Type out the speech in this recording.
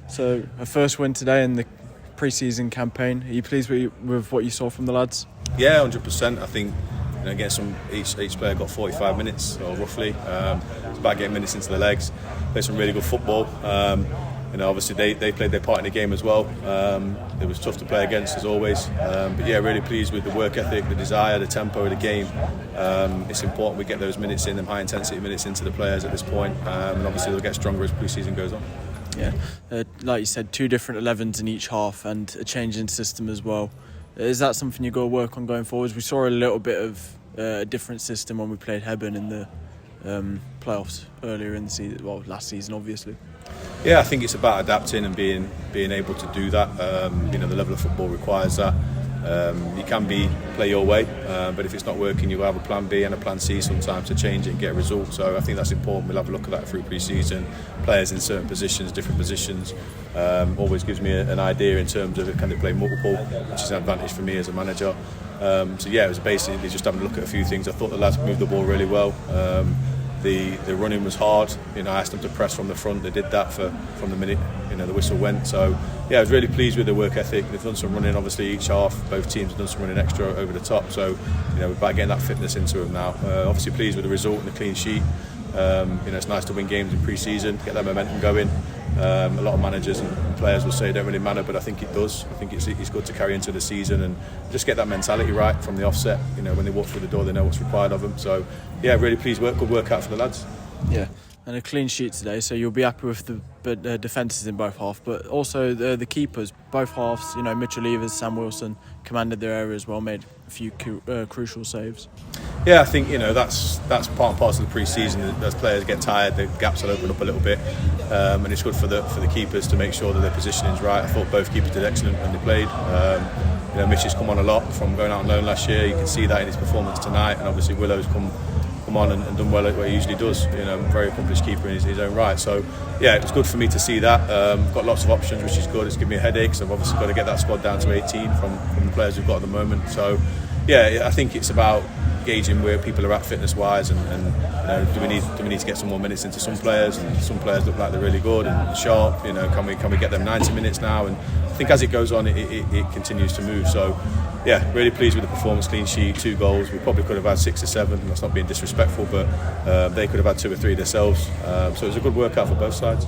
So a first win today in the pre-season campaign. Are you pleased with what you saw from the lads? Yeah, 100%. I think each player got 45 minutes or roughly. It's about getting minutes into the legs. Played some really good football. Obviously they played their part in the game as well. It was tough to play against as always. But yeah, really pleased with the work ethic, the desire, the tempo of the game. It's important we get those minutes in, them high intensity minutes into the players at this point. And obviously they'll get stronger as pre-season goes on. Yeah, like you said, 2 different 11s in each half and a change in system as well. Is that something you've got to work on going forwards? We saw a little bit of a different system when we played Hebburn in the playoffs earlier in the season, well, last season obviously. Yeah, I think it's about adapting and being able to do that. The level of football requires that. You can play your way, but if it's not working, you'll have a plan B and a plan C sometimes to change it and get a result. So I think that's important. We'll have a look at that through pre-season. Players in certain positions, different positions, always gives me an idea in terms of can they play multiple, which is an advantage for me as a manager. It was basically just having a look at a few things. I thought the lads moved the ball really well. The running was hard. I asked them to press from the front. They did that from the minute the whistle went. So yeah, I was really pleased with their work ethic. They've done some running, obviously each half. Both teams have done some running extra over the top. So we're about getting that fitness into them now. Obviously pleased with the result and the clean sheet. It's nice to win games in pre-season, get that momentum going. A lot of managers and players will say it don't really matter, but I think it does. I think it's good to carry into the season and just get that mentality right from the offset. When they walk through the door, they know what's required of them. So yeah, really pleased. Good workout for the lads. Yeah, and a clean sheet today, so you'll be happy with the defences in both halves, but also the keepers, both halves. Mitchell Evers, Sam Wilson commanded their area as well, made a few crucial saves. Yeah, I think that's part and parcel of the pre-season. As players get tired, the gaps will open up a little bit, and it's good for the keepers to make sure that their positioning's right. I thought both keepers did excellent when they played. Mitch has come on a lot from going out on loan last year. You can see that in his performance tonight, and obviously Willow's come on and done well at what he usually does. Very accomplished keeper in his own right. So yeah, it was good for me to see that. Got lots of options, which is good. It's given me a headache, so I've obviously got to get that squad down to 18 from the players we've got at the moment. So yeah, I think it's about gauging where people are at fitness wise, and do we need to get some more minutes into some players, and some players look like they're really good and sharp. Can we get them 90 minutes now? And I think as it goes on, it continues to move. So yeah, really pleased with the performance. Clean sheet, 2 goals. We probably could have had 6 or 7. That's not being disrespectful, but they could have had 2 or 3 themselves. So it was a good workout for both sides.